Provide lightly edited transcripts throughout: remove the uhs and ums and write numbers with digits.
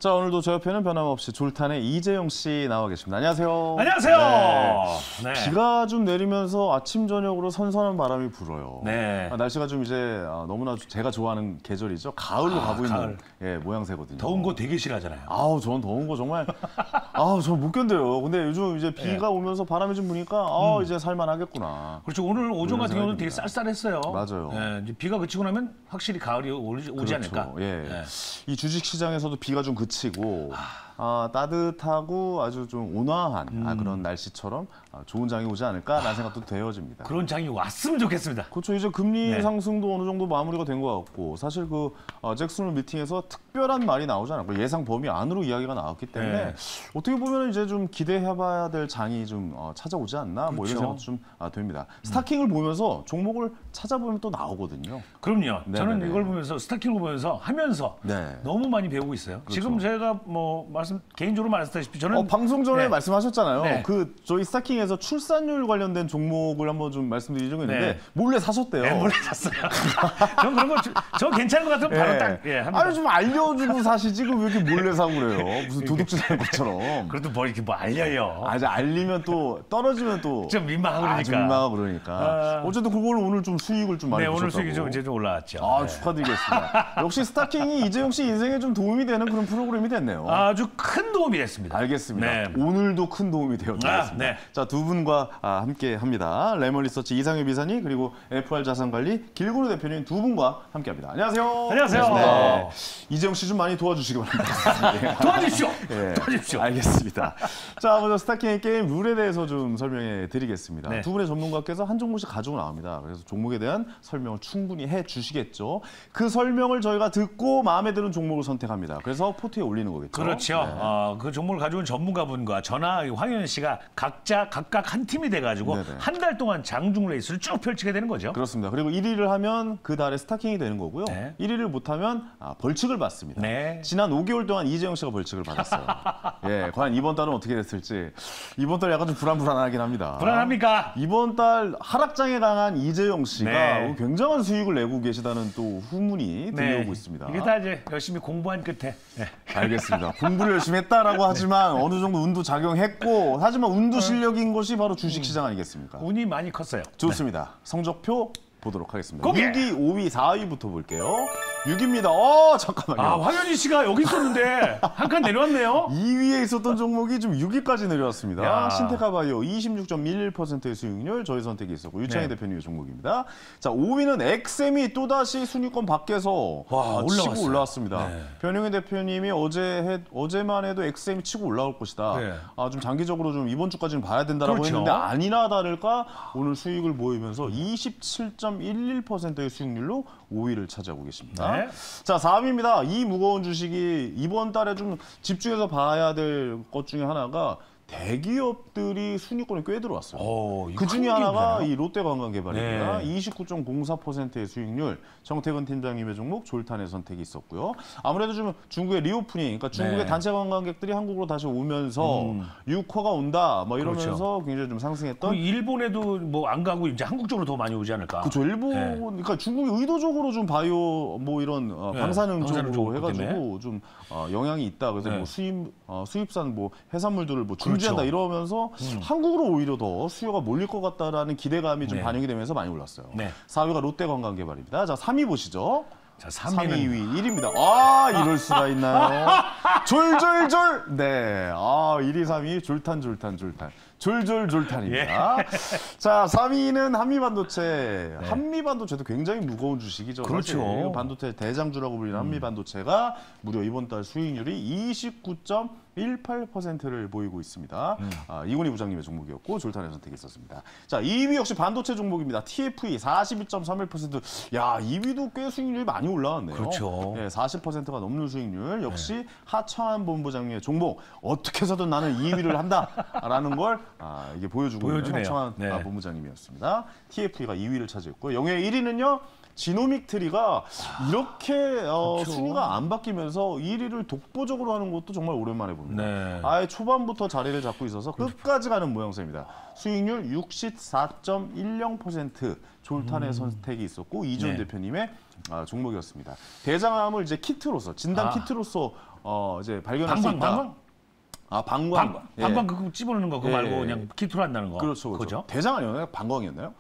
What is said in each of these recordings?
자, 오늘도 저 옆에는 변함없이 졸탄의 이재용 씨 나와 계십니다. 안녕하세요. 안녕하세요. 네. 비가 좀 내리면서 아침 저녁으로 선선한 바람이 불어요. 네. 날씨가 좀 이제 너무나 제가 좋아하는 계절이죠. 가을로 가고 있는 모양새거든요. 더운 거 되게 싫어하잖아요. 아우, 전 더운 거 정말 전 못 견뎌요. 근데 요즘 이제 비가 오면서 바람이 좀 부니까 이제 살만하겠구나. 그렇죠. 오늘 오전 같은 경우는 되게 쌀쌀했어요. 맞아요. 네, 이제 비가 그치고 나면 확실히 가을이 오지 그렇죠. 않을까. 예. 네. 이 주식 시장에서도 비가 좀 그치고 따뜻하고 아주 좀 온화한 그런 날씨처럼 좋은 장이 오지 않을까라는 생각도 되어집니다. 그런 장이 왔으면 좋겠습니다. 그렇죠. 이제 금리 상승도 어느 정도 마무리가 된 것 같고 사실 그 잭슨 미팅에서 특별한 말이 나오지 않았고 예상 범위 안으로 이야기가 나왔기 때문에 어떻게 보면 이제 좀 기대해봐야 될 장이 좀 찾아오지 않나 뭐 이런 생각도 좀 됩니다. 스타킹을 보면서 종목을 찾아보면 또 나오거든요. 그럼요. 네네네. 저는 이걸 보면서 스타킹을 보면서 하면서 너무 많이 배우고 있어요. 그렇죠. 지금 제가 개인적으로 말씀드렸다시피 저는 방송 전에 말씀하셨잖아요. 네. 저희 스타킹에서 출산율 관련된 종목을 한번 좀 말씀드린 적이 있는데 몰래 사셨대요. 네, 몰래 샀어요. 전 그런 거 저 괜찮은 것 같으면 바로 딱 합니다. 아니 좀 알려주고 사시지 왜 이렇게 몰래 사고 그래요? 무슨 도둑질 하는 것처럼. 그래도 뭐 이렇게 알려요. 이제 알리면 또 떨어지면 또 좀 민망하고 그러니까. 좀 민망하고 그러니까. 어쨌든 그걸 오늘 좀 수익을 좀 많이 보셨다고. 오늘 수익이 좀 이제 좀 올라왔죠. 축하드리겠습니다. 역시 스타킹이 이재용 씨 인생에 좀 도움이 되는 그런 프로그램이 됐네요. 아주 큰 도움이 됐습니다. 알겠습니다. 네. 오늘도 큰 도움이 되었습니다. 네. 자, 두 분과 함께 합니다. 레몬리서치 이상엽 이사님 그리고 FR 자산관리 길고루 대표님 두 분과 함께합니다. 안녕하세요. 안녕하세요. 네. 이재용 씨 좀 많이 도와주시기 바랍니다. 도와주십시오. 네. 도와주십시오. 알겠습니다. 자, 먼저 스타킹의 게임 룰에 대해서 좀 설명해 드리겠습니다. 네. 두 분의 전문가께서 한 종목씩 가지고 나옵니다. 그래서 종목에 대한 설명을 충분히 해 주시겠죠. 그 설명을 저희가 듣고 마음에 드는 종목을 선택합니다. 그래서 포트에 올리는 거겠죠. 그렇죠. 네. 그 종목을 가져온 전문가분과 저나 황현현 씨가 각각 한 팀이 돼가지고 한 달 동안 장중 레이스를 쭉 펼치게 되는 거죠. 그렇습니다. 그리고 1위를 하면 그 달에 스타킹이 되는 거고요. 1위를 못하면 벌칙을 받습니다. 지난 5개월 동안 이재용 씨가 벌칙을 받았어요. 과연 이번 달은 어떻게 됐을지. 이번 달 약간 좀 불안하긴 합니다. 불안합니까? 이번 달 하락장에 강한 이재용 씨가 굉장한 수익을 내고 계시다는 또 후문이 들려오고 있습니다. 이게 다 이제 열심히 공부한 끝에. 알겠습니다. 공부를 열심히 했다라고 하지만 어느 정도 운도 작용했고 하지만 운도 실력인 것이 바로 주식시장 아니겠습니까? 운이 많이 컸어요. 좋습니다. 성적표 보도록 하겠습니다. 공개! 6위, 5위, 4위부터 볼게요. 6위입니다. 잠깐만요. 황현희 씨가 여기 있었는데 한 칸 내려왔네요. 2위에 있었던 종목이 좀 6위까지 내려왔습니다. 야. 신테카바이오 26.11%의 수익률 저희 선택이 있었고 유창희 대표님의 종목입니다. 자, 5위는 엑셈이 또다시 순위권 밖에서 치고 올라왔습니다. 변용희 대표님이 어제만 해도 엑셈이 치고 올라올 것이다. 좀 장기적으로 좀 이번 주까지는 봐야 된다라고 했는데 아니나 다를까 오늘 수익을 보이면서 27.11%의 수익률로 5위를 차지하고 계십니다. 자, 4위입니다. 이 무거운 주식이 이번 달에 좀 집중해서 봐야 될 것 중에 하나가 대기업들이 순위권에 꽤 들어왔어요. 그 중에 하나가 이 롯데관광개발입니다. 29.04%의 수익률, 정태근 팀장님의 종목 졸탄의 선택이 있었고요. 아무래도 좀 중국의 리오프닝, 그러니까 중국의 단체 관광객들이 한국으로 다시 오면서 유커가 온다, 뭐 이러면서 굉장히 좀 상승했던. 일본에도 뭐 안 가고 이제 한국 쪽으로 더 많이 오지 않을까? 그렇죠. 일본, 그러니까 중국이 의도적으로 좀 바이오 뭐 이런 방사능 쪽으로 해가지고 좀 영향이 있다. 그래서 뭐 수입산 뭐 해산물들을 뭐 중지한다 이러면서 한국으로 오히려 더 수요가 몰릴 것 같다라는 기대감이 좀 반영이 되면서 많이 올랐어요. 4위가 롯데관광개발입니다. 자, 3위 보시죠. 자, 3위, 2위, 1위입니다. 이럴 수가 있나요? 졸졸졸! 1위, 3위, 졸탄. 졸졸졸탄입니다. 자, 3위는 한미반도체. 한미반도체도 굉장히 무거운 주식이죠. 그렇죠. 반도체 대장주라고 불리는 한미반도체가 무려 이번 달 수익률이 29.18%를 보이고 있습니다. 이건희 부장님의 종목이었고 졸탄의 선택이 있었습니다. 자, 2위 역시 반도체 종목입니다. TFE 42.31%. 야, 2위도 꽤 수익률이 많이 올라왔네요. 그렇죠. 40%가 넘는 수익률. 역시 하창한 본부장님의 종목. 어떻게 해서든 나는 2위를 한다라는 걸 이게 보여주고 있는 하창한 본부장님이었습니다. TFE가 2위를 차지했고 영예 1위는요. 지노믹트리가 이렇게 순위가 안 바뀌면서 1위를 독보적으로 하는 것도 정말 오랜만에 봅니다. 아예 초반부터 자리를 잡고 있어서 끝까지 가는 모양새입니다. 수익률 64.10% 졸탄의 선택이 있었고 이준 대표님의 종목이었습니다. 대장암을 이제 키트로서 진단 키트로서 이제 발견할 수 있다. 방광. 방광 그거 집어넣는 거 그거 말고 그냥 키트로 한다는 거. 그렇죠. 대장암이었나요? 방광이었나요?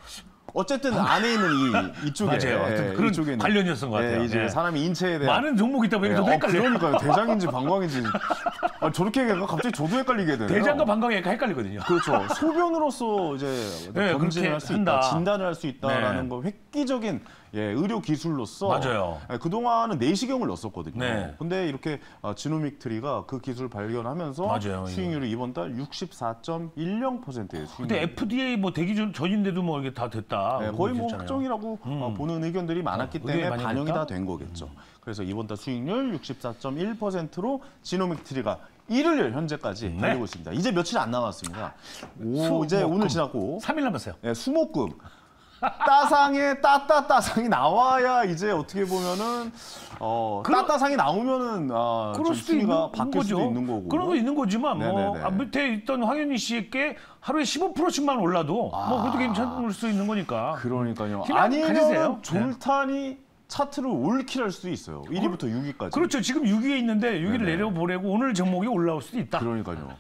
어쨌든 안에 있는 이쪽에 맞아요. 그런 이쪽에 관련이었던 것 같아요. 이제 사람이 인체에 대한 많은 종목이 있다 보니까 저도 헷갈려요. 그러니까요. 대장인지 방광인지 저렇게 얘기하니까 갑자기 저도 헷갈리게 되네요. 대장과 방광이 약간 헷갈리거든요. 그렇죠. 소변으로서 이제 검진을 할 수 있다, 진단을 할 수 있다라는 거 획기적인 의료 기술로서 맞아요. 그동안은 내시경을 넣었었거든요. 네. 근데 이렇게 지노믹 트리가 그 기술을 발견하면서 맞아요. 수익률이 이번 달 64.10%의 수익률. 근데 FDA 뭐 대기 전인데도 뭐 이게 다 됐다. 거의 뭐 확정이라고 보는 의견들이 많았기 때문에 반영이 다 된 거겠죠. 그래서 이번 달 수익률 64.1%로 지노믹 트리가 1일 현재까지 달리고 있습니다. 이제 며칠 안 남았습니다. 이제 오늘 지났고 3일 남았어요. 수목금. 따상이 나와야 이제 어떻게 보면은 따상이 나오면은 그럴 수도 순위가 바뀔 수도 있는 거고. 그런 거 있는 거지만 뭐 밑에 있던 황현희 씨께 하루에 15%씩만 올라도 뭐 그래도 괜찮을 수 있는 거니까. 그러니까요. 아니면 아니면 졸탄이 차트를 올킬할 수도 있어요. 1위부터 6위까지. 그렇죠. 지금 6위에 있는데 6위를 내려보내고 오늘 종목이 올라올 수도 있다. 그러니까요.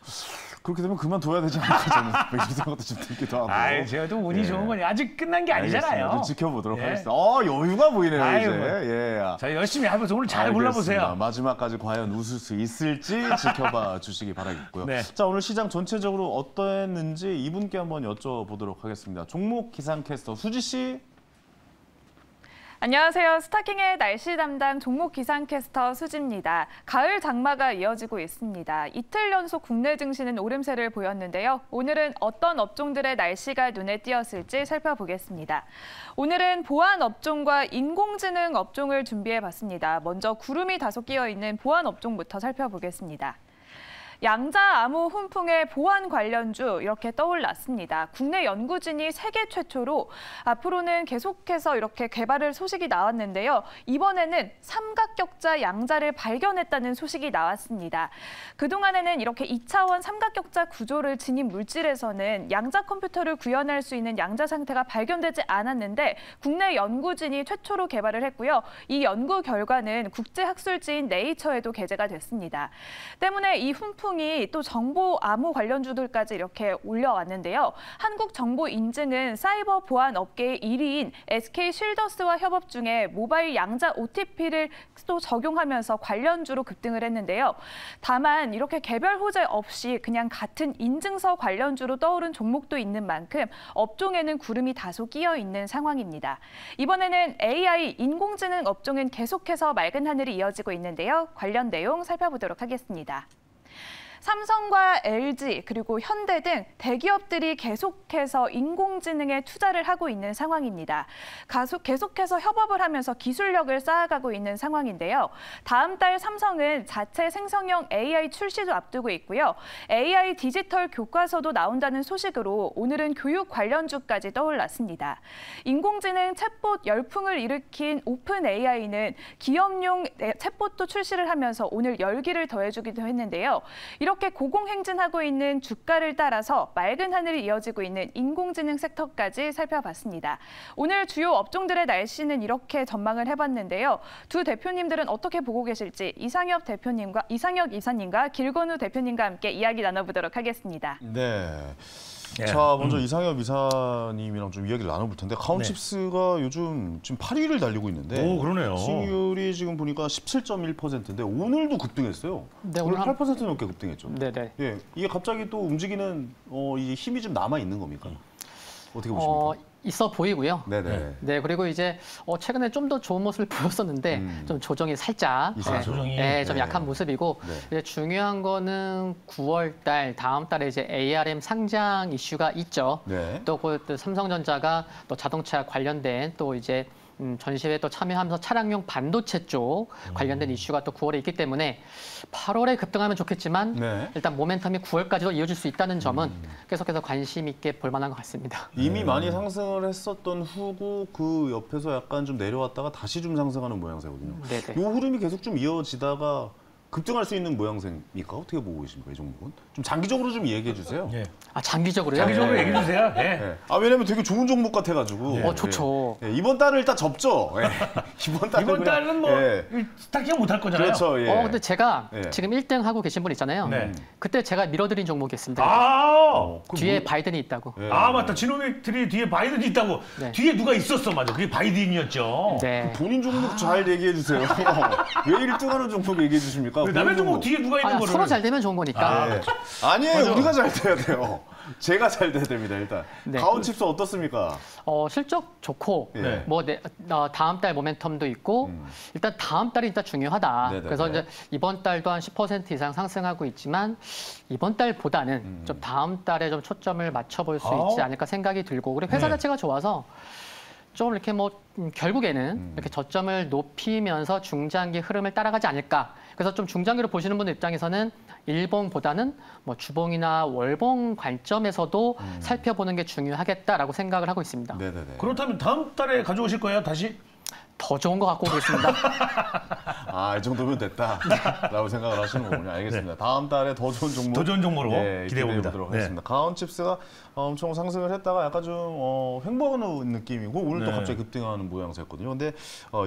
그렇게 되면 그만둬야 되지 않을까 저는 이런 생각도 좀 들기도 하고. 제가 또 운이 좋은 거니 아직 끝난 게 아니잖아요. 좀 지켜보도록 하겠습니다. 여유가 보이네요 이제. 자 열심히 해보세요. 오늘 잘 골라보세요. 마지막까지 과연 웃을 수 있을지 지켜봐 주시기 바라겠고요. 자 오늘 시장 전체적으로 어떠했는지 이분께 한번 여쭤보도록 하겠습니다. 종목 기상캐스터 수지 씨. 안녕하세요. 스타킹의 날씨 담당 종목 기상캐스터 수지입니다. 가을 장마가 이어지고 있습니다. 이틀 연속 국내 증시는 오름세를 보였는데요. 오늘은 어떤 업종들의 날씨가 눈에 띄었을지 살펴보겠습니다. 오늘은 보안 업종과 인공지능 업종을 준비해봤습니다. 먼저 구름이 다소 끼어있는 보안 업종부터 살펴보겠습니다. 양자 암호 훈풍의 보안 관련주 이렇게 떠올랐습니다. 국내 연구진이 세계 최초로 앞으로는 계속해서 이렇게 개발을 소식이 나왔는데요. 이번에는 삼각격자 양자를 발견했다는 소식이 나왔습니다. 그동안에는 이렇게 2차원 삼각격자 구조를 지닌 물질에서는 양자 컴퓨터를 구현할 수 있는 양자 상태가 발견되지 않았는데 국내 연구진이 최초로 개발을 했고요. 이 연구 결과는 국제학술지인 네이처에도 게재가 됐습니다. 때문에 이 훈풍 또 정보 암호 관련주들까지 이렇게 올려왔는데요. 한국정보인증은 사이버 보안 업계의 1위인 SK쉴더스와 협업 중에 모바일 양자 OTP를 또 적용하면서 관련주로 급등을 했는데요. 다만 이렇게 개별 호재 없이 그냥 같은 인증서 관련주로 떠오른 종목도 있는 만큼 업종에는 구름이 다소 끼어 있는 상황입니다. 이번에는 AI, 인공지능 업종은 계속해서 맑은 하늘이 이어지고 있는데요. 관련 내용 살펴보도록 하겠습니다. 삼성과 LG 그리고 현대 등 대기업들이 계속해서 인공지능에 투자를 하고 있는 상황입니다. 계속해서 협업을 하면서 기술력을 쌓아가고 있는 상황인데요. 다음 달 삼성은 자체 생성형 AI 출시도 앞두고 있고요. AI 디지털 교과서도 나온다는 소식으로 오늘은 교육 관련주까지 떠올랐습니다. 인공지능 챗봇 열풍을 일으킨 오픈 AI는 기업용 챗봇도 출시를 하면서 오늘 열기를 더해주기도 했는데요. 이렇게 고공행진하고 있는 주가를 따라서 맑은 하늘이 이어지고 있는 인공지능 섹터까지 살펴봤습니다. 오늘 주요 업종들의 날씨는 이렇게 전망을 해봤는데요. 두 대표님들은 어떻게 보고 계실지 이상혁 이사님과 길건우 대표님과 함께 이야기 나눠보도록 하겠습니다. 네. 자, 먼저 이상엽 이사님이랑 좀 이야기를 나눠볼 텐데 카운칩스가 요즘 지금 8위를 달리고 있는데 그러네요. 수익률이 지금 보니까 17.1%인데 오늘도 급등했어요. 네, 오늘 8% 넘게 급등했죠. 네네. 예, 이게 갑자기 또 움직이는 이제 힘이 좀 남아 있는 겁니까? 어떻게 보십니까? 있어 보이고요. 네네. 네, 그리고 이제 최근에 좀 더 좋은 모습을 보였었는데 좀 조정이 살짝 조정이 좀 약한 모습이고 이제 중요한 거는 9월 달 다음 달에 이제 ARM 상장 이슈가 있죠. 또 그 삼성전자가 또 자동차 관련된 또 이제 전시회에 또 참여하면서 차량용 반도체 쪽 관련된 이슈가 또 9월에 있기 때문에 8월에 급등하면 좋겠지만 일단 모멘텀이 9월까지도 이어질 수 있다는 점은 계속해서 관심 있게 볼 만한 것 같습니다. 이미 많이 상승을 했었던 후고 그 옆에서 약간 좀 내려왔다가 다시 좀 상승하는 모양새거든요. 이 흐름이 계속 좀 이어지다가 급등할 수 있는 모양새입니까? 어떻게 보고 계십니까? 이 종목은? 좀 장기적으로 좀 얘기해 주세요. 예. 아, 장기적으로요? 장기적으로 네. 얘기해 주세요. 예. 네. 아, 왜냐면 되게 좋은 종목 같아가지고. 좋죠. 예. 이번 달을 일단 접죠. 예. 이번 달은 뭐 스타킹 못할 거잖아요. 그렇죠. 예. 근데 제가 예. 지금 1등 하고 계신 분 있잖아요. 네. 그때 제가 밀어드린 종목이 있습니다. 뒤에 바이든이 있다고. 예. 맞다. 지노메트리 뒤에 바이든이 있다고. 네. 뒤에 누가 있었어, 맞아. 그게 바이든이었죠. 네. 본인 종목 잘 얘기해 주세요. 왜 1등하는 종목 얘기해 주십니까? 남의 종목 뒤에 누가 있는 거를. 서로 잘 되면 좋은 거니까. 네. 아니에요. 우리가 잘 돼야 돼요. 제가 잘 돼야 됩니다. 일단. 네. 가온칩스 어떻습니까? 실적 좋고 네. 뭐 다음 달 모멘텀도 있고 일단 다음 달이 일단 중요하다. 네네네. 그래서 이제 이번 달도 한 10% 이상 상승하고 있지만 이번 달보다는 좀 다음 달에 좀 초점을 맞춰볼 수 있지 않을까 생각이 들고 그리고 회사 네. 자체가 좋아서 좀 이렇게 결국에는 이렇게 저점을 높이면서 중장기 흐름을 따라가지 않을까. 그래서 좀 중장기로 보시는 분들 입장에서는 일봉보다는 뭐 주봉이나 월봉 관점에서도 살펴보는 게 중요하겠다라고 생각을 하고 있습니다. 네네네. 그렇다면 다음 달에 가져오실 거예요, 다시? 더 좋은 거 갖고 오겠습니다. 이 정도면 됐다라고 생각을 하시는 거군요. 알겠습니다. 다음 달에 더 좋은 종목. 더 좋은 종목으로 기대해 봅니다. 보도록 하겠습니다. 가온칩스가 엄청 상승을 했다가 약간 좀 횡보하는 느낌이고 오늘 또 갑자기 급등하는 모양새였거든요. 근데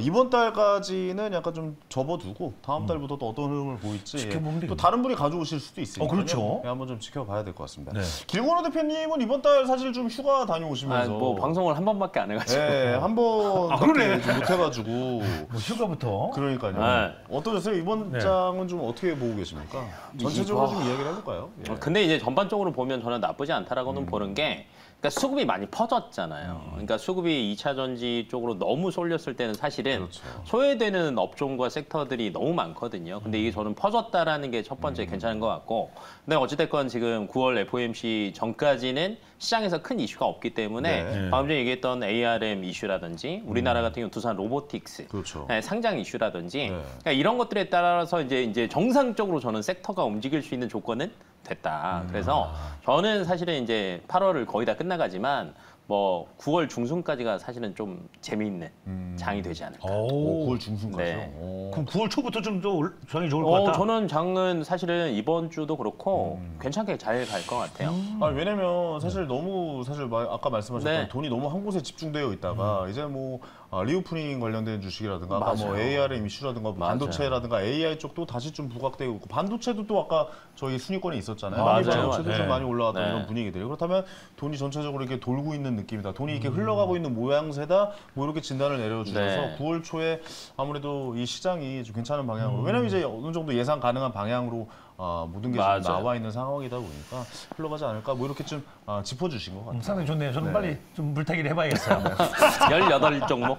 이번 달까지는 약간 좀 접어두고 다음 달부터 또 어떤 흐름을 보일지 지켜보면 또 되겠네. 다른 분이 가져오실 수도 있으니까 그렇죠. 한번 좀 지켜봐야 될 것 같습니다. 네. 길건호 대표님은 이번 달 사실 좀 휴가 다녀오시면서 뭐 방송을 한 번밖에 안 해가지고. 네, 한번 그러네. 못해가지고 뭐 휴가부터. 그러니까요. 네. 어떠셨어요? 이번 장은 좀 어떻게 보고 계십니까? 전체적으로 좀 이야기를 해볼까요? 예. 근데 이제 전반적으로 보면 저는 나쁘지 않다라고는 보는 게 그러니까 수급이 많이 퍼졌잖아요. 그러니까 수급이 2차 전지 쪽으로 너무 쏠렸을 때는 사실은 그렇죠. 소외되는 업종과 섹터들이 너무 많거든요. 근데 이게 저는 퍼졌다라는 게 첫 번째 괜찮은 것 같고 근데 어찌됐건 지금 9월 FOMC 전까지는 시장에서 큰 이슈가 없기 때문에 네. 방금 전에 얘기했던 ARM 이슈라든지 우리나라 같은 경우 두산 로보틱스 그렇죠. 네, 상장 이슈라든지 네. 그러니까 이런 것들에 따라서 이제 정상적으로 저는 섹터가 움직일 수 있는 조건은 됐다. 그래서 저는 사실은 이제 8월을 거의 다 끝나가지만 뭐 9월 중순까지가 사실은 좀 재미있는 장이 되지 않을까. 오, 9월 중순까지요? 네. 오. 그럼 9월 초부터 좀 더 장이 좋을 것 같다. 저는 장은 사실은 이번 주도 그렇고 괜찮게 잘 갈 것 같아요. 왜냐면 사실 너무 아까 말씀하셨던 네. 돈이 너무 한 곳에 집중되어 있다가 이제 뭐 리오프닝 관련된 주식이라든가 아까 뭐 맞아요. ARM 이슈라든가 뭐 반도체라든가 AI 쪽도 다시 좀 부각되고 있고 반도체도 또 아까 저희 순위권에 있었잖아요. 맞아요. 반도체도 네. 좀 많이 올라왔던 네. 이런 분위기들이 그렇다면 돈이 전체적으로 이렇게 돌고 있는 느낌이다. 돈이 이렇게 흘러가고 있는 모양새다. 뭐 이렇게 진단을 내려주셔서 네. 9월 초에 아무래도 이 시장이 좀 괜찮은 방향으로 왜냐면 이제 어느 정도 예상 가능한 방향으로 모든 게 지금 맞아요. 나와 있는 상황이다 보니까 흘러가지 않을까 뭐 이렇게 좀 짚어주신 것 같아요. 상당히 좋네요. 저는 네. 빨리 좀 물타기를 해봐야겠어요. 18종목?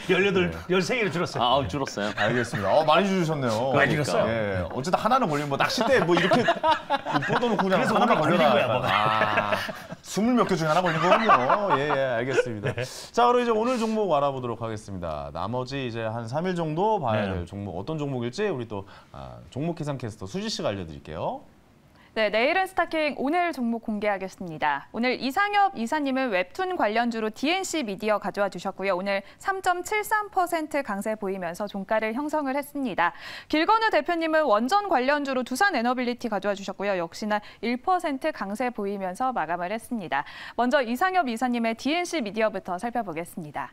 13개로 줄었어요. 줄었어요. 알겠습니다. 많이 주셨네요. 많이 주셨어요? 예. 어쨌든 하나는 걸리면 뭐 낚싯대 뭐 이렇게 뻗어놓고 그냥 그래서 하나만 오늘 걸려라. 걸린 거야, 뭐가. 20몇 개 중에 하나 걸린 거군요. 예, 알겠습니다. 자, 그럼 이제 오늘 종목 알아보도록 하겠습니다. 나머지 이제 한 3일 정도 봐야 네. 될 종목 어떤 종목일지 우리 또 종목 기상 캐스터 수지 씨가 알려드릴게요. 네, 내일은 스타킹 오늘 종목 공개하겠습니다. 오늘 이상엽 이사님은 웹툰 관련주로 DNC 미디어 가져와 주셨고요. 오늘 3.73% 강세 보이면서 종가를 형성을 했습니다. 길건우 대표님은 원전 관련주로 두산 에너빌리티 가져와 주셨고요. 역시나 1% 강세 보이면서 마감을 했습니다. 먼저 이상엽 이사님의 DNC 미디어부터 살펴보겠습니다.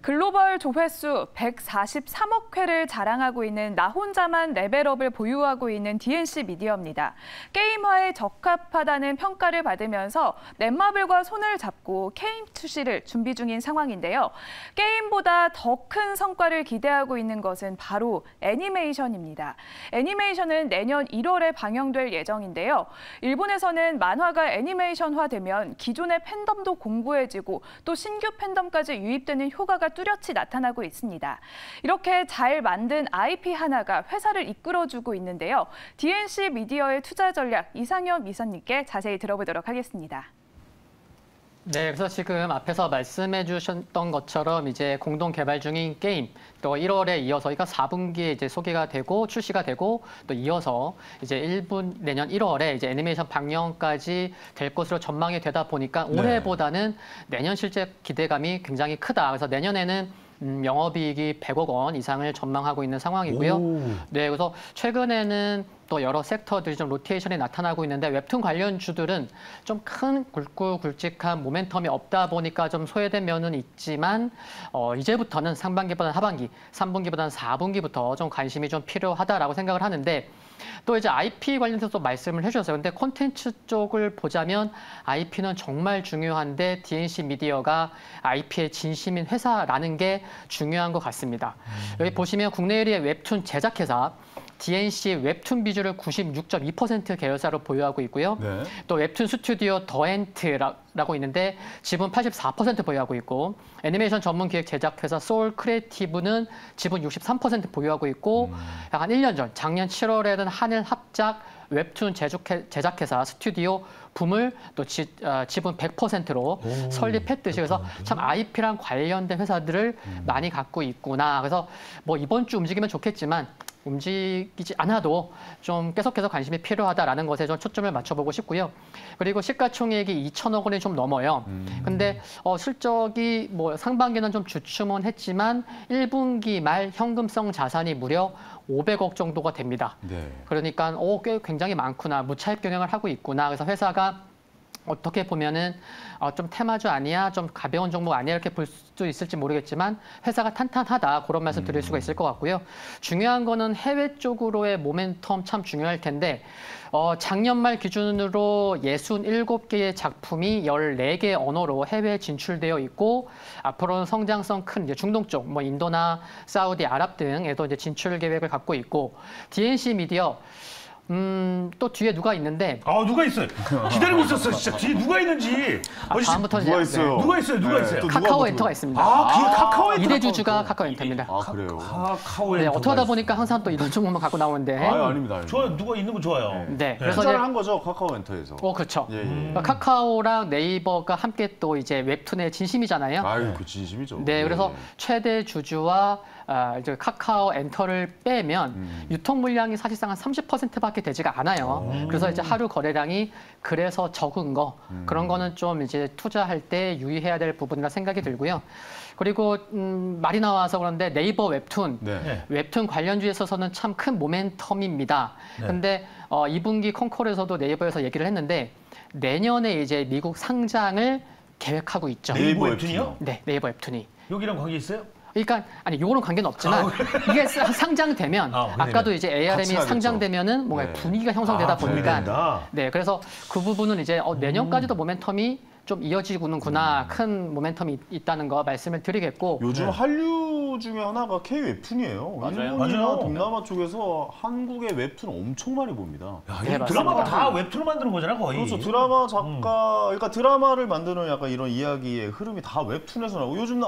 글로벌 조회수 143억 회를 자랑하고 있는 나 혼자만 레벨업을 보유하고 있는 DNC 미디어입니다. 게임화에 적합하다는 평가를 받으면서 넷마블과 손을 잡고 게임 출시를 준비 중인 상황인데요. 게임보다 더 큰 성과를 기대하고 있는 것은 바로 애니메이션입니다. 애니메이션은 내년 1월에 방영될 예정인데요. 일본에서는 만화가 애니메이션화되면 기존의 팬덤도 공고해지고 또 신규 팬덤까지 유입되는 효과가 뚜렷이 나타나고 있습니다. 이렇게 잘 만든 IP 하나가 회사를 이끌어주고 있는데요. DNC 미디어의 투자 전략 이상엽 이사님께 자세히 들어보도록 하겠습니다. 네, 그래서 지금 앞에서 말씀해 주셨던 것처럼 이제 공동 개발 중인 게임 또 1월에 이어서 그러니까 4분기에 이제 소개가 되고 출시가 되고 또 이어서 이제 내년 1월에 이제 애니메이션 방영까지 될 것으로 전망이 되다 보니까 올해보다는 내년 실제 기대감이 굉장히 크다. 그래서 내년에는 영업이익이 100억 원 이상을 전망하고 있는 상황이고요. 네, 그래서 최근에는 또 여러 섹터들이 좀 로테이션이 나타나고 있는데 웹툰 관련주들은 좀 큰 굵고 굵직한 모멘텀이 없다 보니까 좀 소외된 면은 있지만 이제부터는 상반기보다는 하반기, 3분기보다는 4분기부터 좀 관심이 좀 필요하다라고 생각을 하는데 또 이제 IP 관련해서 또 말씀을 해주셨어요. 근데 콘텐츠 쪽을 보자면 IP는 정말 중요한데 DNC 미디어가 IP의 진심인 회사라는 게 중요한 것 같습니다. 여기 보시면 국내 1위의 웹툰 제작회사 DNC 웹툰 비주를 96.2% 계열사로 보유하고 있고요. 네. 또 웹툰 스튜디오 더엔트라고 있는데 지분 84% 보유하고 있고 애니메이션 전문 기획 제작회사 소울 크리에이티브는 지분 63% 보유하고 있고 약 한 1년 전 작년 7월에는 한일 합작 웹툰 제작회사 스튜디오 붐을 또 지분 100%로 설립했듯이 그래서 참 IP랑 관련된 회사들을 많이 갖고 있구나. 그래서 뭐 이번 주 움직이면 좋겠지만 움직이지 않아도 좀 계속해서 관심이 필요하다라는 것에 좀 초점을 맞춰보고 싶고요. 그리고 시가총액이 2천억 원이 좀 넘어요. 근데 실적이 뭐 상반기는 좀 주춤은 했지만 1분기 말 현금성 자산이 무려 500억 정도가 됩니다. 네. 그러니까 꽤 굉장히 많구나. 무차입 경영을 하고 있구나. 그래서 회사가 어떻게 보면은 좀 테마주 아니야, 좀 가벼운 종목 아니야 이렇게 볼 수도 있을지 모르겠지만 회사가 탄탄하다 그런 말씀 드릴 수가 있을 것 같고요. 중요한 거는 해외 쪽으로의 모멘텀 참 중요할 텐데 작년 말 기준으로 67개의 작품이 14개 언어로 해외에 진출되어 있고 앞으로는 성장성 큰 이제 중동 쪽, 뭐 인도나 사우디, 아랍 등에도 이제 진출 계획을 갖고 있고 DNC 미디어 또 뒤에 누가 있는데 누가 있어요? 기다리고 있었어. 진짜 뒤에 누가 있는지. 다음부터 누가 있어요? 누가 있어요? 누가 있어요? 카카오 엔터가 있습니다. 카카오 엔터. 2대 주주가 카카오 엔터입니다. 그래요? 카카오 엔터. 네, 어떻게 하다 보니까 항상 또 이런 종목만 갖고 나오는데. 아닙니다. 좋아요. 누가 있는 거 좋아요. 네. 그래서 한 거죠, 카카오 엔터에서. 그렇죠. 그러니까 카카오랑 네이버가 함께 또 이제 웹툰의 진심이잖아요. 그 진심이죠. 네, 그래서 최대 주주와 이제 카카오 엔터를 빼면 유통 물량이 사실상 한 30%밖에 되지가 않아요. 그래서 이제 하루 거래량이 그래서 적은 거 그런 거는 좀 이제 투자할 때 유의해야 될 부분이라 생각이 들고요. 그리고 말이 나와서 그런데 네이버 웹툰, 웹툰 관련주에 있어서는 참 큰 모멘텀입니다. 근데 2분기 컨콜에서도 네이버에서 얘기를 했는데 내년에 이제 미국 상장을 계획하고 있죠. 네이버 웹툰이요? 네, 네이버 웹툰이. 여기랑 관계 있어요? 그러니까 요거는 관계는 없지만 이게 상장되면 아까도 이제 ARM이 상장되면은 뭔가 분위기가 형성되다 보니까 네, 그래서 그 부분은 이제 내년까지도 모멘텀이 좀 이어지는구나, 큰 모멘텀이 있다는 거 말씀을 드리겠고 요즘 한류 중에 하나가 K 웹툰이에요. 일본이나 동남아 쪽에서 한국의 웹툰 엄청 많이 봅니다. 네, 드라마가 다 웹툰을 만드는 거잖아 거의. 그렇죠. 드라마 작가, 그러니까 드라마를 만드는 약간 이런 이야기의 흐름이 다 웹툰에서 나오고 요즘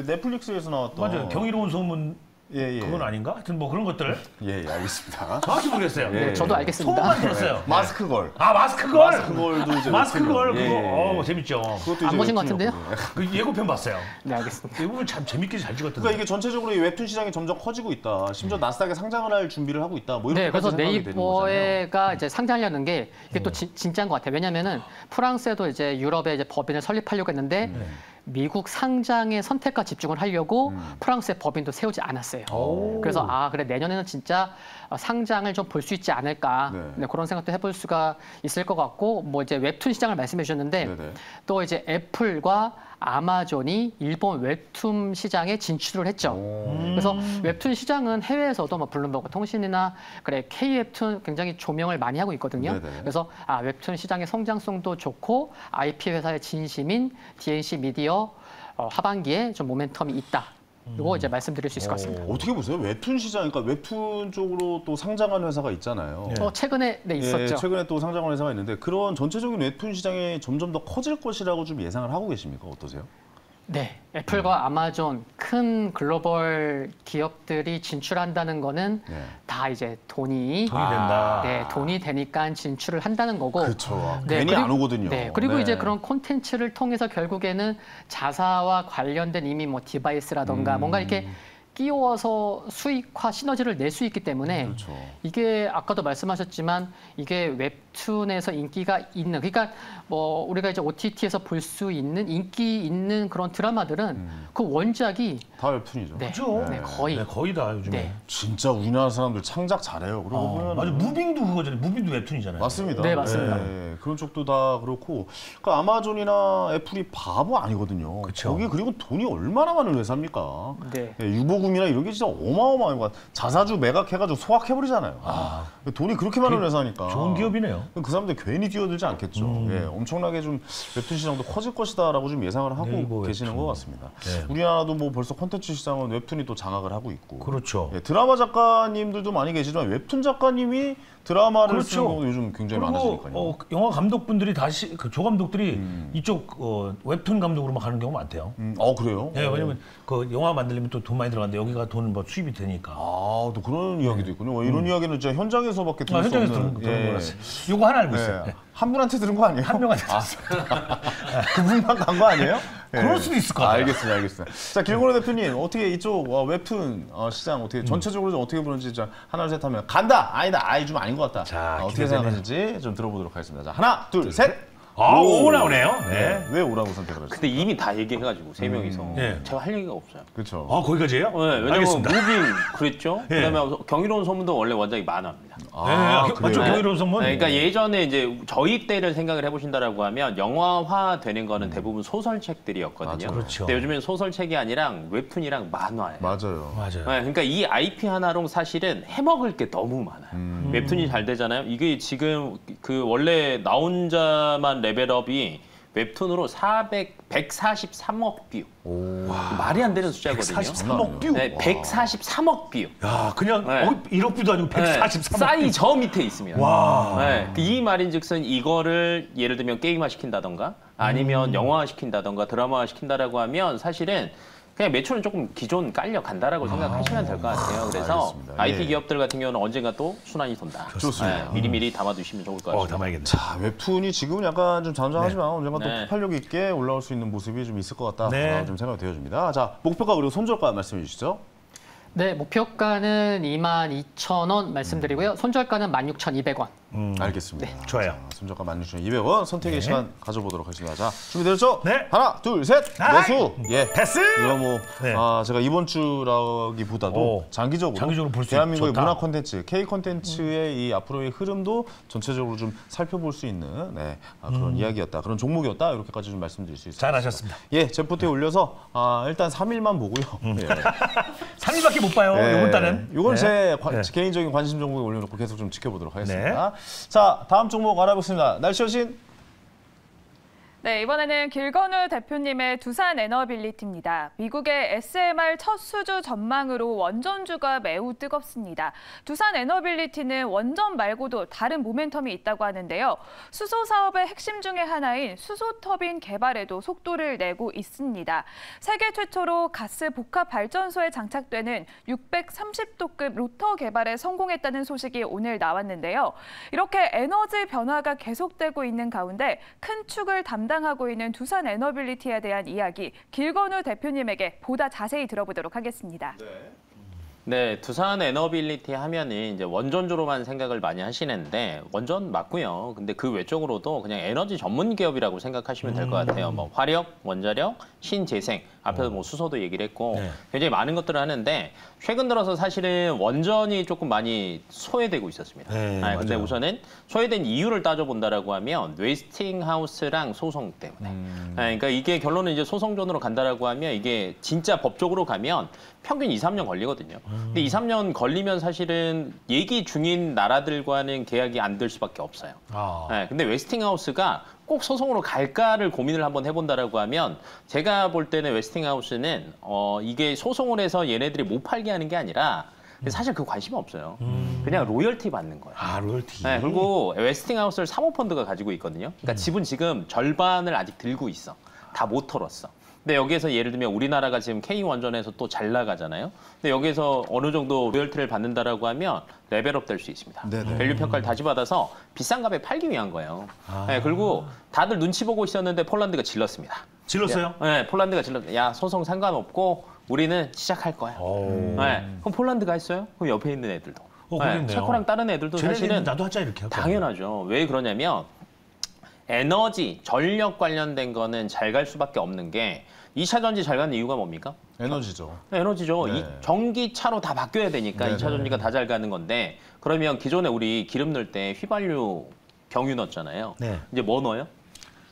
넷플릭스에서 나왔던 맞아요. 경이로운 소문. 그건 아닌가? 하여튼 뭐 그런 것들. 알겠습니다. 정확히 모르겠어요. 네, 저도 알겠습니다. 소문만 들었어요. 마스크걸. 마스크걸. 마스크걸도 이제 마스크걸 그거 재밌죠. 그것도 안 보신 것 같은데요? 그 예고편 봤어요. 네, 알겠습니다. 예고편 참 재밌게 잘 찍었던데. 그러니까 이게 전체적으로 이 웹툰 시장이 점점 커지고 있다. 심지어 나스닥에 상장을 할 준비를 하고 있다. 뭐 이렇게 그래서 네이버가 이제 상장하려는 게 이게 또 진짜인 것 같아요. 왜냐면은 프랑스에도 이제 유럽에 이제 법인을 설립하려고 했는데 미국 상장의 선택과 집중을 하려고 프랑스의 법인도 세우지 않았어요. 그래서 그래 내년에는 진짜 상장을 좀 볼 수 있지 않을까 그런 생각도 해볼 수가 있을 것 같고 뭐 이제 웹툰 시장을 말씀해 주셨는데 또 이제 애플과 아마존이 일본 웹툰 시장에 진출을 했죠. 그래서 웹툰 시장은 해외에서도 뭐 블룸버그 통신이나 K 웹툰 굉장히 조명을 많이 하고 있거든요. 그래서 웹툰 시장의 성장성도 좋고 IP 회사의 진심인 DNC 미디어 하반기에 좀 모멘텀이 있다. 이거 이제 말씀드릴 수 있을 것 같습니다. 어떻게 보세요? 웹툰 시장, 그러니까 웹툰 쪽으로 또 상장한 회사가 있잖아요. 최근에 있었죠. 최근에 또 상장한 회사가 있는데 그런 전체적인 웹툰 시장이 점점 더 커질 것이라고 좀 예상을 하고 계십니까? 어떠세요? 네, 애플과 아마존 큰 글로벌 기업들이 진출한다는 거는 다 이제 돈이 된다. 네, 돈이 되니까 진출을 한다는 거고. 그렇죠. 괜히 안 오거든요. 네, 그리고 이제 그런 콘텐츠를 통해서 결국에는 자사와 관련된 이미 뭐 디바이스라던가 뭔가 이렇게 끼워서 수익화 시너지를 낼 수 있기 때문에 그렇죠. 이게 아까도 말씀하셨지만 이게 웹툰에서 인기가 있는 그러니까 뭐 우리가 이제 OTT에서 볼 수 있는 인기 있는 그런 드라마들은 그 원작이 다 웹툰이죠. 네, 그렇죠. 네, 거의 네, 거의 다 요즘에. 네. 진짜 우리나라 사람들 창작 잘해요. 그러고 보면 맞아, 무빙도 그거잖아요. 무빙도 웹툰이잖아요. 맞습니다. 네, 맞습니다. 그런 쪽도 다 그렇고 그러니까 아마존이나 애플이 바보 아니거든요. 그쵸. 거기 그리고 돈이 얼마나 많은 회사입니까? 네. 유보금이나 이런 게 진짜 어마어마한 거 자사주 매각해가지고 소각해버리잖아요. 돈이 그렇게 많은 회사니까. 좋은 기업이네요. 그 사람들 괜히 뛰어들지 않겠죠. 엄청나게 좀 웹툰 시장도 커질 것이다라고 좀 예상을 하고 네이버 계시는 웹툰. 것 같습니다. 네. 우리나라도 뭐 벌써 콘텐츠 시장은 웹툰이 또 장악을 하고 있고. 그렇죠. 드라마 작가님들도 많이 계시지만 웹툰 작가님이 드라마를 그렇죠. 쓰는 경우도 요즘 굉장히 그리고 많아지니까요. 영화 감독분들이 다시 그 조감독들이 이쪽 웹툰 감독으로만 가는 경우가 많대요. 그래요? 네, 왜냐면 그 영화 만들려면 또 돈 많이 들어가는데 여기가 돈 뭐 수입이 되니까. 또 그런 이야기도 있군요. 이런 이야기는 진짜 현장에서밖에 들을 수 현장에서 없는. 들은 거라서. 요거 하나 알고 있어요. 네. 한 분한테 들은 거 아니에요? 한 명한테 들었어요. 그분만 간 거 아니에요? 그럴 수도 있을 것 같아요. 알겠습니다. 자, 길고래 대표님 어떻게 이쪽 웹툰 시장 어떻게 전체적으로 좀 어떻게 보는지 좀 하나 둘 셋 하면 간다, 아니다, 좀 아닌 것 같다. 자, 어떻게 기대되네요. 생각하실지 좀 들어보도록 하겠습니다. 자, 하나, 둘, 셋. 오 나오네요. 네. 왜 오라고 선택을 하셨어요? 근데 이미 다 얘기해가지고 세 명이서 네. 제가 할 얘기가 없어요. 그렇죠. 거기까지예요? 네, 왜냐면 알겠습니다. 무빙 그랬죠. 네. 그다음에 경이로운 소문도 원래 원작이 만화입니다. 맞죠. 그래요? 경이로운 소문. 네, 그러니까 예전에 이제 저희 때를 생각을 해보신다라고 하면 영화화 되는 거는 대부분 소설책들이었거든요. 맞아. 그렇죠. 근데 요즘엔 소설책이 아니라 웹툰이랑 만화예요. 맞아요. 맞아요. 네, 그러니까 이 IP 하나로 사실은 해먹을 게 너무 많아요. 웹툰이 잘 되잖아요. 이게 지금 그 원래 나 혼자만 레벨업이 웹툰으로 143억 뷰. 말이 안 되는 숫자거든요. 143억 뷰. 네, 143억 뷰. 야, 그냥 네. 1억 뷰도 아니고 143억 싸이 뷰. 저 밑에 있습니다. 와. 네, 이 말인즉슨 이거를 예를 들면 게임화 시킨다던가 아니면 영화화 시킨다던가 드라마화 시킨다라고 하면 사실은 그냥 매출은 조금 기존 깔려 간다라고 생각하시면 될 것 같아요. 그래서 알겠습니다. IP 예. 기업들 같은 경우는 언젠가 또 순환이 돈다. 좋습니다. 네, 미리미리 담아두시면 좋을 것 같습니다. 담아야겠네. 자, 웹툰이 지금은 약간 좀 잠잠하지만 언젠가 또 네. 폭발력 있게 올라올 수 있는 모습이 좀 있을 것 같다. 네. 좀 생각이 되어집니다. 자, 목표가 그리고 손절가 말씀해 주시죠. 네, 목표가는 22,000원 말씀드리고요. 손절가는 16,200원. 알겠습니다. 좋아요. 자, 손절가 16,200원 선택의 네. 시간 가져보도록 하겠습니다. 자, 준비되셨죠? 네. 하나, 둘, 셋. 매수. 예. 패스. 이거 뭐 네. 제가 이번 주라기보다도 오, 장기적으로 볼수 대한민국의 좋다. 문화 콘텐츠, K 콘텐츠의 이 앞으로의 흐름도 전체적으로 좀 살펴볼 수 있는 그런 이야기였다. 그런 종목이었다. 이렇게까지 좀 말씀드릴 수 있습니다. 잘하셨습니다. 예, 제포트에 올려서 일단 3일만 보고요. 예. 3일밖에 못 봐요. 네. 이번 달은. 이건 네. 제 개인적인 관심 종목에 올려놓고 계속 좀 지켜보도록 하겠습니다. 자, 다음 종목 알아보겠습니다. 날씨 여신. 네, 이번에는 길건우 대표님의 두산 에너빌리티입니다. 미국의 SMR 첫 수주 전망으로 원전주가 매우 뜨겁습니다. 두산 에너빌리티는 원전 말고도 다른 모멘텀이 있다고 하는데요. 수소 사업의 핵심 중에 하나인 수소 터빈 개발에도 속도를 내고 있습니다. 세계 최초로 가스 복합 발전소에 장착되는 630도급 로터 개발에 성공했다는 소식이 오늘 나왔는데요. 이렇게 에너지 변화가 계속되고 있는 가운데 큰 축을 담당하고 있는 두산 에너빌리티에 대한 이야기 길건우 대표님에게 보다 자세히 들어보도록 하겠습니다. 네, 두산 에너빌리티 하면은 이제 원전주로만 생각을 많이 하시는데 원전 맞고요. 근데 그 외적으로도 그냥 에너지 전문 기업이라고 생각하시면 될 것 같아요. 뭐 화력, 원자력, 신재생, 앞에서 뭐 수소도 얘기를 했고 네. 굉장히 많은 것들을 하는데 최근 들어서 사실은 원전이 조금 많이 소외되고 있었습니다. 네, 근데 맞아요. 우선은 소외된 이유를 따져본다라고 하면 웨스팅하우스랑 소송 때문에. 그러니까 이게 결론은 이제 소송전으로 간다라고 하면 이게 진짜 법적으로 가면 평균 2, 3년 걸리거든요. 근데 2, 3년 걸리면 사실은 얘기 중인 나라들과는 계약이 안 될 수밖에 없어요. 근데 웨스팅하우스가 꼭 소송으로 갈까를 고민을 한번 해본다라고 하면 제가 볼 때는 웨스팅하우스는 이게 소송을 해서 얘네들이 못 팔게 하는 게 아니라 사실 그 관심이 없어요. 그냥 로열티 받는 거예요. 로열티. 네, 그리고 웨스팅하우스를 사모펀드가 가지고 있거든요. 그러니까 지분 지금 절반을 아직 들고 있어. 다 못 털었어. 근데 여기에서 예를 들면 우리나라가 지금 K 원전에서 또 잘 나가잖아요. 근데 여기에서 어느 정도 로열티를 받는다라고 하면 레벨업 될 수 있습니다. 네네. 밸류 평가를 다시 받아서 비싼 값에 팔기 위한 거예요. 네, 그리고 다들 눈치 보고 있었는데 폴란드가 질렀습니다. 질렀어요? 네, 폴란드가 질렀어요. 야, 소송 상관없고 우리는 시작할 거야. 네. 그럼 폴란드가 했어요? 그럼 옆에 있는 애들도. 네. 체코랑 다른 애들도 사실은 나도 하자 이렇게 하고. 당연하죠. 왜 그러냐면 에너지, 전력 관련된 거는 잘 갈 수밖에 없는 게 2차 전지 잘 가는 이유가 뭡니까? 에너지죠. 에너지죠. 네. 이 전기차로 다 바뀌어야 되니까 네, 2차 전지가 다 잘 가는 건데 그러면 기존에 우리 기름 넣을 때 휘발유 경유 넣었잖아요. 네. 이제 뭐 넣어요?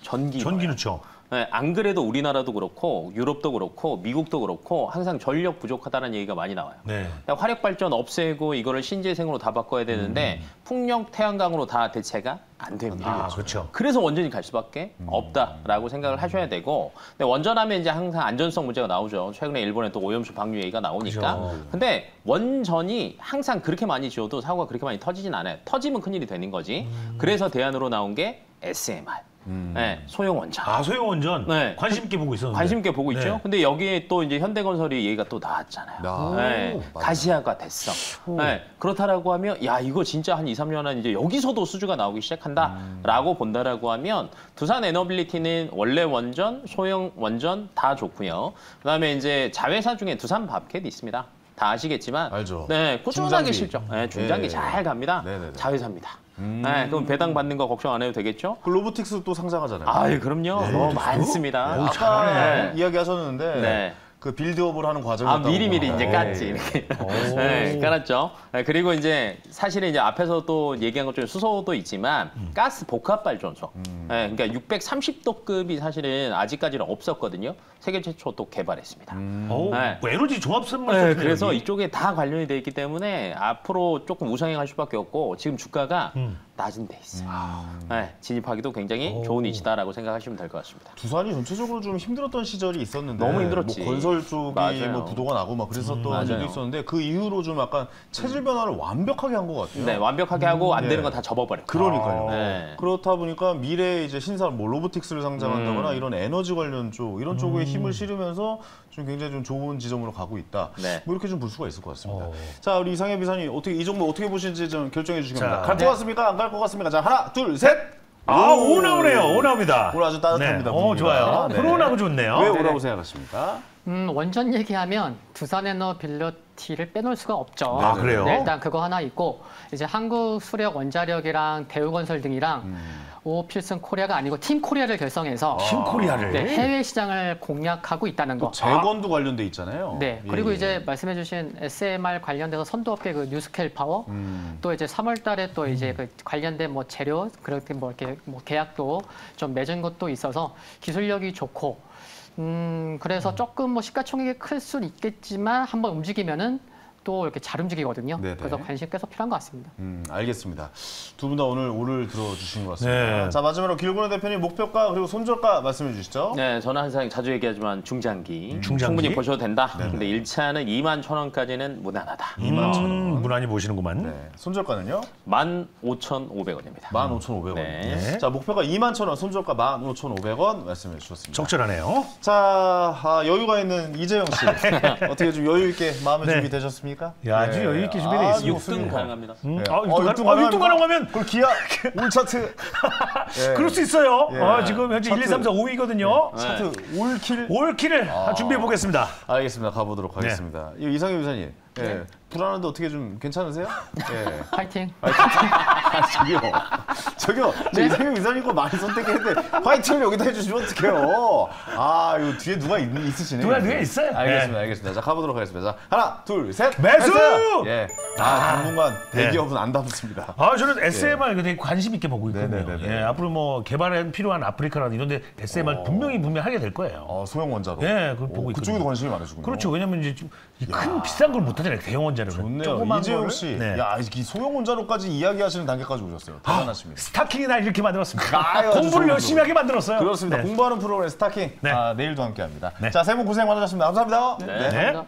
전기 넣죠. 네, 안 그래도 우리나라도 그렇고 유럽도 그렇고 미국도 그렇고 항상 전력 부족하다는 얘기가 많이 나와요. 네. 화력 발전 없애고 이거를 신재생으로 다 바꿔야 되는데 풍력, 태양광으로 다 대체가 안 됩니다. 그렇죠. 그래서 원전이 갈 수밖에 없다라고 생각을 하셔야 되고, 근데 원전하면 이제 항상 안전성 문제가 나오죠. 최근에 일본에 또 오염수 방류 얘기가 나오니까. 그렇죠. 근데 원전이 항상 그렇게 많이 지어도 사고가 그렇게 많이 터지진 않아요. 터지면 큰일이 되는 거지. 그래서 대안으로 나온 게 SMR. 네, 소형 원전. 소형 원전. 네. 관심 있게 보고 있었는데. 관심 있게 보고 네. 있죠. 근데 여기에 또 이제 현대건설이 얘기가 또 나왔잖아요. 네, 가시화가 됐어. 네, 그렇다라고 하면 야 이거 진짜 한 2, 3년 안 이제 여기서도 수주가 나오기 시작한다라고 본다라고 하면 두산 에너빌리티는 원래 원전, 소형 원전 다 좋고요. 그다음에 이제 자회사 중에 두산 밥캣 있습니다. 다 아시겠지만, 알죠. 네, 꾸준하게 중장기. 실적, 네, 중장기 예. 잘 갑니다. 네네네. 자회사입니다. 네, 그럼 배당 받는 거 걱정 안 해도 되겠죠? 그 로보틱스 또 상장하잖아요. 아유, 그럼요. 너무 많습니다. 네, 아까 이야기하셨는데 네. 그 빌드업을 하는 과정이었다고. 미리미리 이제 깠지 이렇게. 네, 깔았죠. 네, 그리고 이제 사실은 이제 앞에서 또 얘기한 것 중에 수소도 있지만 가스 복합 발전소. 네, 그러니까 630도급이 사실은 아직까지는 없었거든요. 세계 최초 또 개발했습니다. 네. 뭐 에너지 종합 선물. 네, 그래서 이쪽에 다 관련이 돼 있기 때문에 앞으로 조금 우상향할 수밖에 없고 지금 주가가 낮은 데 있어요. 네, 진입하기도 굉장히 좋은 위치다라고 생각하시면 될 것 같습니다. 두산이 전체적으로 좀 힘들었던 시절이 있었는데 너무 힘들었지. 뭐 건설 쪽이 맞아요. 뭐 부도가 나고 막 그랬었던 맞아요. 적이 있었는데 그 이후로 좀 약간 체질 변화를 완벽하게 한 것 같아요. 네, 완벽하게 하고 안 되는 네. 건 다 접어버렸고. 그러니까요. 네. 그렇다 보니까 미래에 이제 신산 뭐 로보틱스를 상장한다거나 이런 에너지 관련 쪽 이런 쪽에 힘을 실으면서 좀 굉장히 좀 좋은 지점으로 가고 있다. 네. 뭐 이렇게 좀 볼 수가 있을 것 같습니다. 자, 우리 이상해 비사님 어떻게 이 종목 어떻게 보시는지 좀 결정해 주시기 바랍니다. 자, 갈 것 같습니까? 안 갈 것 같습니까? 자, 하나, 둘, 셋. 오 나오네요. 오 나옵니다. 오늘 아주 따뜻합니다. 네. 분위기가. 좋아요. 네. 프로나고 좋네요. 왜 오라고 생각하십니까? 원전 얘기하면 두산에너빌리티를 빼놓을 수가 없죠. 아, 그래요? 네, 일단 그거 하나 있고 이제 한국수력 원자력이랑 대우건설 등이랑 오필슨 코리아가 아니고 팀 코리아를 결성해서 팀 코리아를. 네, 해외 시장을 공략하고 있다는 거. 재건도 관련돼 있잖아요. 네, 그리고 예. 이제 말씀해주신 SMR 관련돼서 선도업계 그 뉴스케일 파워, 또 이제 3월달에 또 이제 그 관련된 뭐 재료 그렇게 뭐 이렇게 뭐 계약도 좀 맺은 것도 있어서 기술력이 좋고, 그래서 조금 뭐 시가총액이 클 수는 있겠지만 한번 움직이면은 또 이렇게 잘 움직이거든요. 네네. 그래서 관심 계속 필요한 것 같습니다. 알겠습니다. 두 분 다 오늘 오를 들어주신 것 같습니다. 네. 자, 마지막으로 길고는 대표님 목표가 그리고 손절가 말씀해 주시죠. 네, 저는 항상 자주 얘기하지만 중장기, 중장기? 충분히 보셔도 된다. 근데 1차는 21,000원까지는 무난하다. 21,000원. 무난히 보시는구만. 네. 손절가는요? 15,500원입니다. 15,500원. 네. 자, 목표가 21,000원, 손절가 15,500원 말씀해 주셨습니다. 적절하네요. 자, 여유가 있는 이재영 씨. 어떻게 좀 여유 있게 마음의 네. 준비 되셨습니까? 야, 아주 여유 있게 준비되어 아주 있습니다. 6등 가능합니다. 네. 6등 가능하면 그 기아 올 차트. 예. 그럴 수 있어요. 예. 지금 현재 차트. 1, 2, 3, 4, 5위거든요. 차트 올킬. 올킬을 준비해 보겠습니다. 알겠습니다. 가보도록 하겠습니다. 이상희 비사님. 예. 불안한데 어떻게 좀 괜찮으세요? 예. 파이팅! 저기요. 저 이상희 비사님과 많이 선택했는데 파이팅을 여기다 해주시면 어떡해요? 이거 뒤에 누가 있으시네. 누가 있어요? 알겠습니다. 알겠습니다. 자, 가보도록 하겠습니다. 자, 하나, 둘, 셋. 매수! 예. 당분간 대기업은 안 담습니다. 저는 SMR 되게 관심 있게 보고 있거든요. 네네네네. 예, 앞으로 뭐 개발에 필요한 아프리카라든 이런 데 SMR 분명히 하게 될 거예요. 소형 원자로. 예, 그걸 보고 있거든요. 그쪽에도 관심이 많으시군요. 그렇죠. 왜냐면 이제 좀 큰 비싼 걸 못 하잖아요. 대형 원자로는. 좋네요. 조그만 이재용 거를. 씨. 네. 야, 이 소형 원자로까지 이야기하시는 단계까지 오셨어요. 대단하십니다. 스타킹이나 이렇게 만들었습니다. 아유, 공부를 좋은 열심히 하게 만들었어요. 그렇습니다. 네. 공부하는 프로그램 스타킹. 네. 내일도 함께합니다. 네. 자, 세 분 고생 많으셨습니다. 감사합니다. 네. 네. 감사합니다.